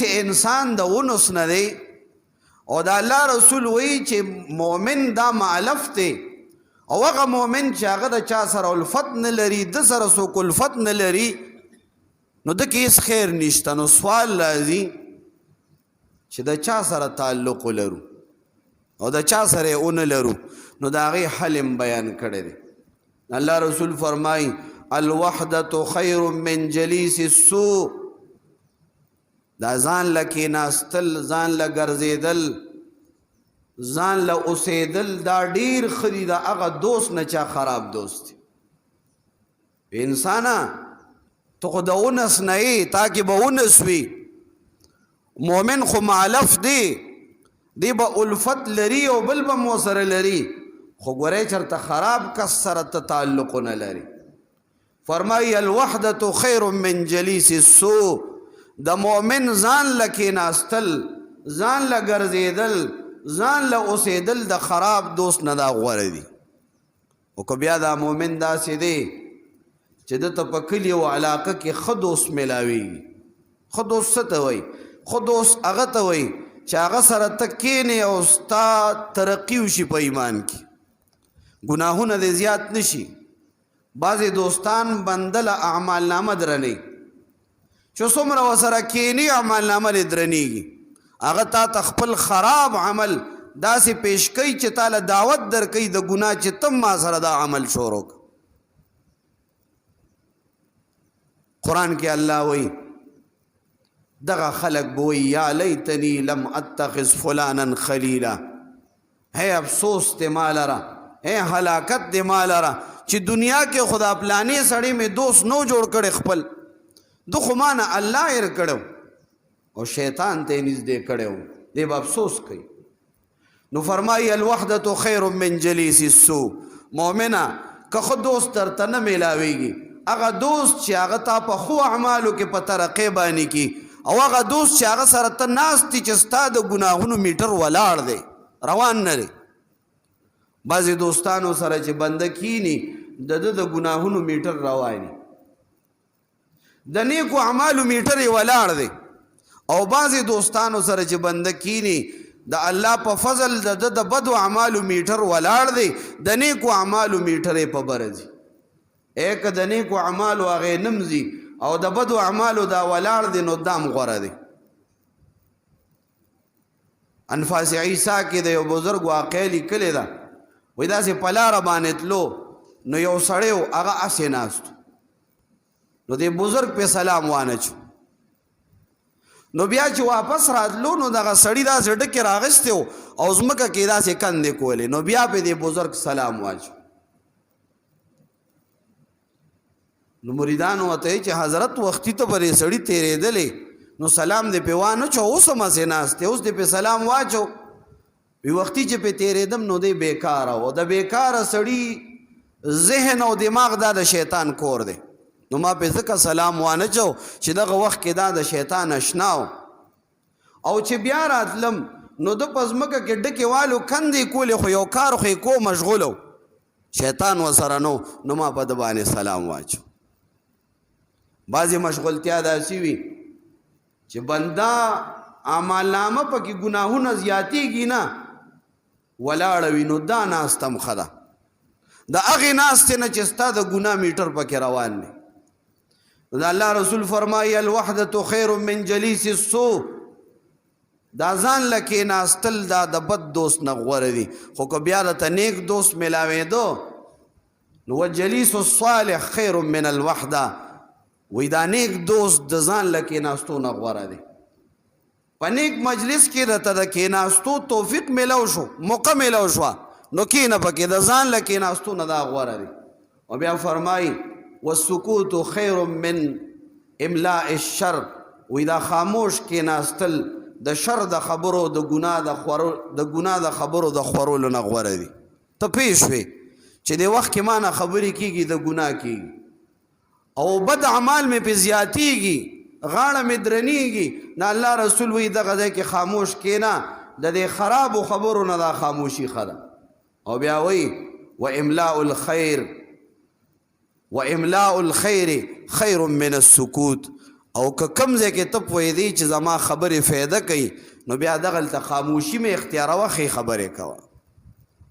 چې انسان د ونس نه دی او د الله رسول وایي چې مؤمن دا مالف دی او هغه مؤمن چې هغه د چا سره الفت نه لري د سره څوک الفت نه لري نو د کې هیڅ خیر نشته. نو سوال راځي چې د چا سره تعلق لرو او د چا سره ونه لرو نو د هغې حل بیان کړی دی. الله رسول فرمایي الوحدة خیر من جلیس السوء. دا ځان له کېناستل، ځان له ګرځېدل، ځان له اوسېدل دا ډېر ښه دي د هغه دوست نه چا خراب دوست دی. انسانه ته خو د اونس نه یې تا کې به اونس وي. مؤمن خو معلف دی، دی به الفت لري او بل به مو سره لري، خو ګورئ چېرته خراب کس سره ته تعلق نه لري. فرمایي الوحدة خیر من جلیس السوء. د مؤمن ځان له کېناستل، ځان له ګرځېدل، ځان له اوسېدل د خراب دوست نه دا غوره دي. او که بیا دا مؤمن داسې دی چې ده ته په کلي او علاقه کې ښه دوست میلاویږي. ښه دوست څه ته وایي؟ ښه دوست هغه ته وایي چې هغه سره ته کښېنې او ستا ترقي وشي په ایمان کې، ګناهونه دې زیات نه شي. بعضې دوستان بنده له اعمالنامه درنوي چې څومره ورسره کښېني اعمالنامه دې درنېږي. هغه تا ته خپل خراب عمل داسې پیش کوي چې تا له دعوت درکوي د ګناه چې تم ما سره دا عمل شروع کړه. قرآن کې الله وایي دغه خلق به وایي یا لیتنی لم اتخذ فلانا خلیلا. ہے افسوس دې ما لره، ہے هلاکت دې ما لره چې دنیا کې خدا پلانې سړی مې دوست نو جوړ کړی خپل، دو خو ما نه الله هېر کړی او شیطان ته یې نږدې کړی و، دې به افسوس کوي. نو فرمایي الوحدة خیر من جلیس السوء. مؤمنه که ښه دوست درته نه میلاویږي، هغه دوست چې هغه تا په ښو اعمالو کې په ترقۍ باندې کي، او هغه دوست چې هغه سره ته ناست دي چې ستا د ګناهونو میټر ولاړ دی، روان نه دی. بعضې دوستانو سره چې بنده کینی د ده د ګناهونو میټر رواني، د نیکو اعمالو میټر یې ولاړ دی. او بعضې دوستانو سره چې بنده کینی د الله په فضل د ده د بدو اعمالو میټر ولاړ دی، د نیکو اعمالو میټر یې په بره ځي. که د نیکو اعمالو هغې نم ځي او د بدو اعمالو دا ولاړ دی نو دام غوره دی. انفاس عیسی کې د یو بزرګ واقعه لیکلې ده. وایي داسې په لاره باندې تلو نو یو سړی و هغه هسې ناست و، نو دې بزرګ پې سلام وانچو. نو بیا چې واپس راتلو نو دغه سړي داسې ډکې راغستې و او ځمکه کې داسې کندې کولې، نو بیا پې دې بزرګ سلام واچو. نو مریدانو ورته وایي چې حضرت وختي ته به دې سړي تېرېدلې نو سلام دې پې وانچو، اوس هم هسې ناست دی، اوس دې پې سلام واچو. وی وختي چې پې تېرېدم نو دی بېکاره و. د بېکاره سړي ذهن او دماغ دا د شیطان کور دی، نو ما پې ځکه سلام وانچو چې دغه وخت کې دا د شیطان اشنا و. او چې بیا راتلم نو ده په ځمکه کې ډکې والو کندې کولې، خو یو کار خو یې کو مشغول و، شیطان ورسره نو، نو ما په ده باندې سلام واچو. بعضې مشغولتیا داسې وي چې بنده اعمالنامه پکې ګناهونه زیاتېږي نه ولاړه وي، نو دا ناسته هم ښه ده. د هغې ناستې نه چې ستا د ګناه میټر پکې روان دی. د الله رسول فرمایي الوحدة خیر من جلیس السوء. دا ځان له کېناستل دا د بد دوست نه غوره دي. خو که بیا درته نیک دوست میلاوېدو نو والجلیس الصالح خیر من الوحدة. وی دا نیک دوست د ځان له کېناستو نه غوره دی. په نیک مجلس کې درته د کېناستو توفیق میلاو شو، موقع میلاو شوه، نو کېنه پکې د ځان له کېناستو نه دا غوره دی. او بیا فرمایي والسکوت خیر من املاء الشر. وی دا خاموش کېناستل د شر د خبرو د ګناه د خبرو د خورولو نه غوره دي. ته پوه شوې چې د وخت کې ما نه خبرې کېږي د ګناه کېږي او بد اعمال مې پې زیاتېږي، غاړه مې درنېږي، نه الله رسول وایي دغه ځای کې خاموش کېنه، د دې خرابو خبرو نه دا خاموشي ښه ده. او بیا وایي واملاء الخیر خیر من السکوت. او که کم ځای کې ته پوهېدې چې زما خبرې فایده کوي نو بیا دغلته خاموشي مې اختیاروه ښې خبرې کوه.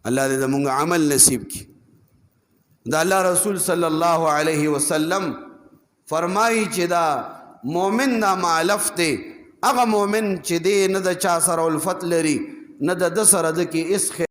الله دې زموږ عمل نصیب کړي. د الله رسول صلی الله علیه وسلم فرمایي چې دا مؤمن دا مالف دی، هغه مؤمن چې دی نه د چا سره الفت لري نه د ده سره د کې هېڅ